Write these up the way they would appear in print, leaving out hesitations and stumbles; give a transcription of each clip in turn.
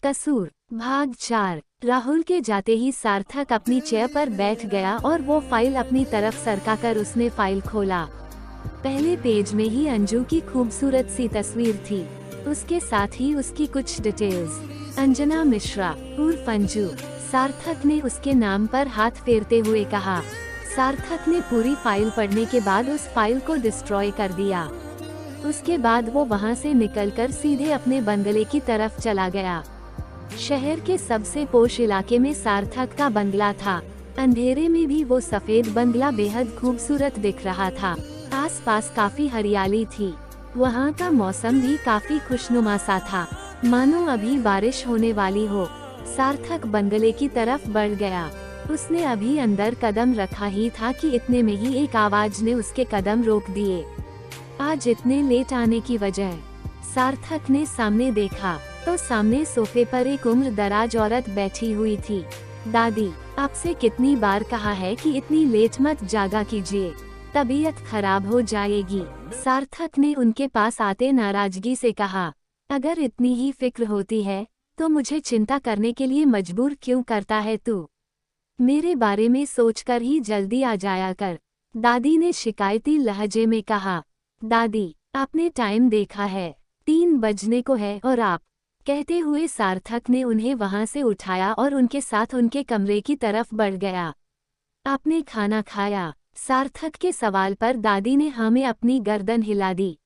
कसूर भाग 4। राहुल के जाते ही सार्थक अपनी चेयर पर बैठ गया और वो फाइल अपनी तरफ सरकाकर उसने फाइल खोला। पहले पेज में ही अंजू की खूबसूरत सी तस्वीर थी, उसके साथ ही उसकी कुछ डिटेल्स। अंजना मिश्रा उर्फ अंजू। सार्थक ने उसके नाम पर हाथ फेरते हुए कहा। सार्थक ने पूरी फाइल पढ़ने के बाद उस फाइल को डिस्ट्रॉय कर दिया। उसके बाद वो वहां से निकलकर सीधे अपने बंगले की तरफ चला गया। शहर के सबसे पोश इलाके में सार्थक का बंगला था। अंधेरे में भी वो सफेद बंगला बेहद खूबसूरत दिख रहा था। आसपास काफी हरियाली थी। वहाँ का मौसम भी काफी खुशनुमा सा था, मानो अभी बारिश होने वाली हो। सार्थक बंगले की तरफ बढ़ गया। उसने अभी अंदर कदम रखा ही था कि इतने में ही एक आवाज ने उसके कदम रोक दिए। आज इतने लेट आने की वजह। सार्थक ने सामने देखा तो सामने सोफे पर एक उम्र दराज औरत बैठी हुई थी। दादी, आपसे कितनी बार कहा है कि इतनी लेट मत जागा कीजिए, तबीयत खराब हो जाएगी। सार्थक ने उनके पास आते नाराजगी से कहा, अगर इतनी ही फिक्र होती है तो मुझे चिंता करने के लिए मजबूर क्यों करता है तू? मेरे बारे में सोचकर ही जल्दी आ जाया कर। दादी ने शिकायती लहजे में कहा। दादी, आपने टाइम देखा है, 3 बजने को है और आप। कहते हुए सार्थक ने उन्हें वहां से उठाया और उनके साथ उनके कमरे की तरफ बढ़ गया। आपने खाना खाया? सार्थक के सवाल पर दादी ने हाँ में अपनी गर्दन हिला दी।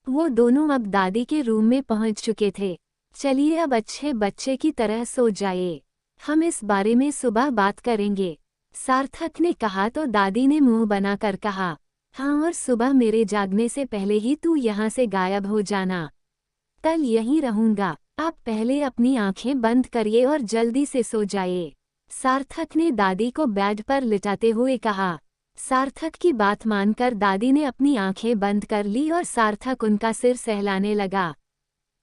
वो दोनों अब दादी के रूम में पहुंच चुके थे। चलिए अब अच्छे बच्चे की तरह सो जाइए, हम इस बारे में सुबह बात करेंगे। सार्थक ने कहा तो दादी ने मुंह बनाकर कहा, हाँ, और सुबह मेरे जागने से पहले ही तू यहाँ से गायब हो जाना। कल यहीं रहूंगा। आप पहले अपनी आंखें बंद करिए और जल्दी से सो जाइए। सार्थक ने दादी को बेड पर लिटाते हुए कहा। सार्थक की बात मानकर दादी ने अपनी आंखें बंद कर ली और सार्थक उनका सिर सहलाने लगा।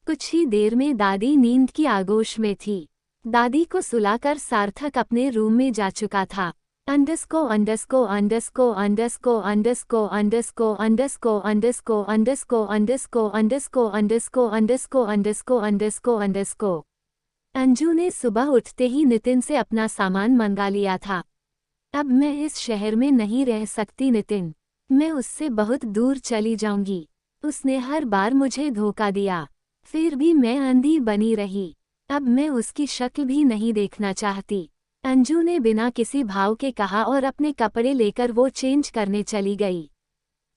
कुछ ही देर में दादी नींद की आगोश में थी। दादी को सुलाकर सार्थक अपने रूम में जा चुका था। अंडस्को अंडस्को अंडस्को अंडस्को अंडस्को अंडस्को अंडस्को अंडस्को अंडस्को अंडस्को अंडस्को अंडस्को अंडस्को अंडस्को अंडस्को अंडस्को। अंजू ने सुबह उठते ही नितिन से अपना सामान मंगा लिया था। अब मैं इस शहर में नहीं रह सकती नितिन, मैं उससे बहुत दूर चली जाऊंगी। उसने हर बार मुझे धोखा दिया, फिर भी मैं अंधी बनी रही। अब मैं उसकी शक्ल भी नहीं देखना चाहती। अंजू ने बिना किसी भाव के कहा और अपने कपड़े लेकर वो चेंज करने चली गई।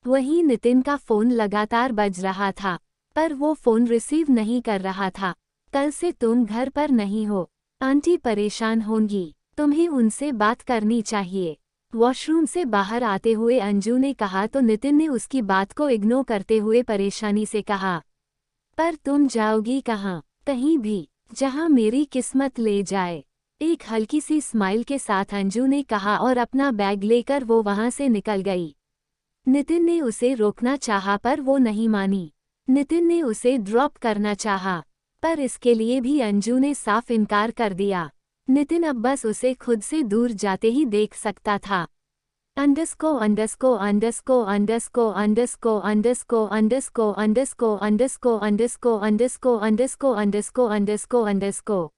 वहीं नितिन का फोन लगातार बज रहा था, पर वो फोन रिसीव नहीं कर रहा था। कल से तुम घर पर नहीं हो, आंटी परेशान होंगी, तुम्हें उनसे बात करनी चाहिए। वॉशरूम से बाहर आते हुए अंजू ने कहा तो नितिन ने उसकी बात को इग्नोर करते हुए परेशानी से कहा, पर तुम जाओगी कहाँ? कहीं भी, जहाँ मेरी किस्मत ले जाए। एक हल्की सी स्माइल के साथ अंजू ने कहा और अपना बैग लेकर वो वहां से निकल गई। नितिन ने उसे रोकना चाहा पर वो नहीं मानी। नितिन ने उसे ड्रॉप करना चाहा, पर इसके लिए भी अंजू ने साफ इनकार कर दिया। नितिन अब बस उसे खुद से दूर जाते ही देख सकता था। अंडस्को अंडस्को अंडस्को अंडस्को अंडस्को अंडस्को अंडस्को अंडस्को अंडस्को अंडस्को अंडस्को अंडस्को अंडस्को अंडस्को अंडस्को।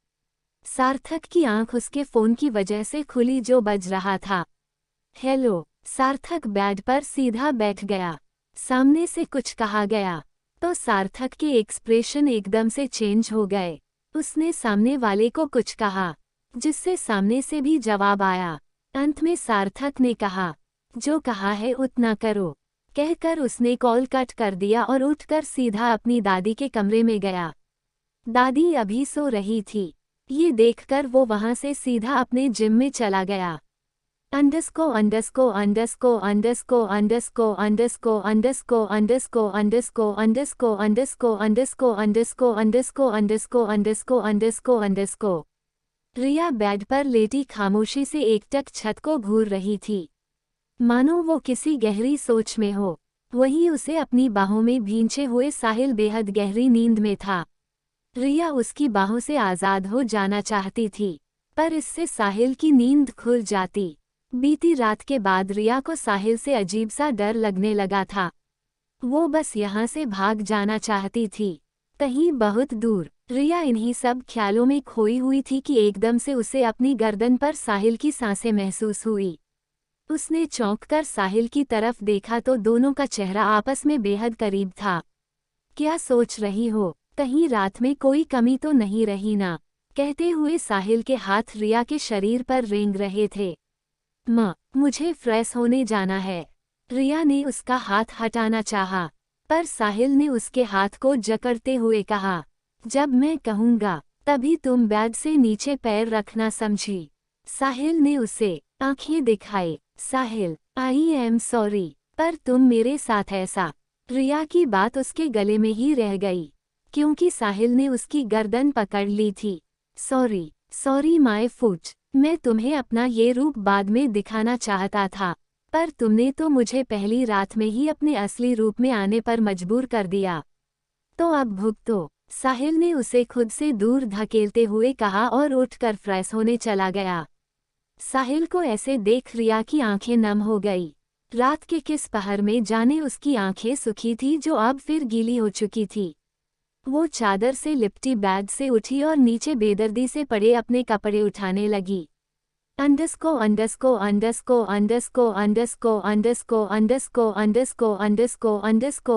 सार्थक की आंख उसके फोन की वजह से खुली जो बज रहा था। हेलो। सार्थक बेड पर सीधा बैठ गया। सामने से कुछ कहा गया तो सार्थक के एक्सप्रेशन एकदम से चेंज हो गए। उसने सामने वाले को कुछ कहा, जिससे सामने से भी जवाब आया। अंत में सार्थक ने कहा, जो कहा है उतना करो। कहकर उसने कॉल कट कर दिया और उठकर सीधा अपनी दादी के कमरे में गया। दादी अभी सो रही थी। ये देखकर वो वहां से सीधा अपने जिम में चला गया। अंडस्को अंडस्को अंडस्को अंडस्को अंडस्को अंडस्को अंडस्को अंडस्को अंडस्को अंडस्को अंडस्को अंडस्को अंडस्को अंडस्को अंडस्को अंडस्को अंडस्को अंडस्को। रिया बेड पर लेटी खामोशी से एकटक छत को घूर रही थी, मानो वो किसी गहरी सोच में हो। वहीं उसे अपनी बाहों में भींचे हुए साहिल बेहद गहरी नींद में था। रिया उसकी बाहों से आज़ाद हो जाना चाहती थी, पर इससे साहिल की नींद खुल जाती। बीती रात के बाद रिया को साहिल से अजीब सा डर लगने लगा था। वो बस यहाँ से भाग जाना चाहती थी, कहीं बहुत दूर। रिया इन्हीं सब ख्यालों में खोई हुई थी कि एकदम से उसे अपनी गर्दन पर साहिल की सांसें महसूस हुई। उसने चौंककर साहिल की तरफ देखा तो दोनों का चेहरा आपस में बेहद करीब था। क्या सोच रही हो? कहीं रात में कोई कमी तो नहीं रही ना? कहते हुए साहिल के हाथ रिया के शरीर पर रेंग रहे थे। मुझे फ्रेश होने जाना है। रिया ने उसका हाथ हटाना चाहा, पर साहिल ने उसके हाथ को जकड़ते हुए कहा, जब मैं कहूँगा तभी तुम बेड से नीचे पैर रखना, समझी? साहिल ने उसे आंखें दिखाई। साहिल, आई एम सॉरी, पर तुम मेरे साथ ऐसा। रिया की बात उसके गले में ही रह गई, क्योंकि साहिल ने उसकी गर्दन पकड़ ली थी। सॉरी माय फुट, मैं तुम्हें अपना ये रूप बाद में दिखाना चाहता था, पर तुमने तो मुझे पहली रात में ही अपने असली रूप में आने पर मजबूर कर दिया। तो अब भुगतो। साहिल ने उसे खुद से दूर धकेलते हुए कहा और उठकर फ्रेश होने चला गया। साहिल को ऐसे देख रिया की आंखें नम हो गई। रात के किस पहर में जाने उसकी आंखें सूखी थी जो अब फिर गीली हो चुकी थी। वो चादर से लिपटी बेड से उठी और नीचे बेदर्दी से पड़े अपने कपड़े उठाने लगी। अंडस्को अंडस्को अंडस्को अंडस्को अंडस्को अंडस्को अंडस्को अंडस्को अंडस्को अंडस्को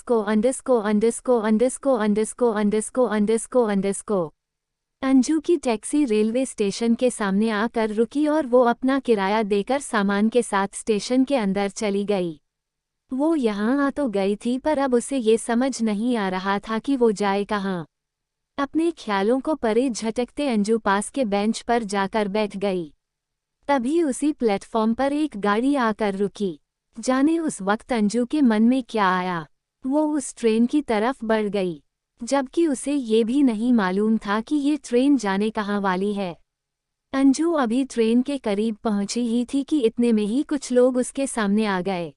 अंडस्को अंडस्को अंडस्को अंडस्को अंडस्को अंडस्को अंडस्को अंडस्को। अंजू की टैक्सी रेलवे स्टेशन के सामने आकर रुकी और वो अपना किराया देकर सामान के साथ स्टेशन के अंदर चली गई। वो यहाँ आ तो गई थी, पर अब उसे ये समझ नहीं आ रहा था कि वो जाए कहाँ। अपने ख्यालों को परे झटकते अंजू पास के बेंच पर जाकर बैठ गई। तभी उसी प्लेटफॉर्म पर एक गाड़ी आकर रुकी। जाने उस वक्त अंजू के मन में क्या आया। वो उस ट्रेन की तरफ बढ़ गई, जबकि उसे ये भी नहीं मालूम था कि ये ट्रेन जाने कहाँ वाली है। अंजू अभी ट्रेन के करीब पहुंची ही थी कि इतने में ही कुछ लोग उसके सामने आ गए।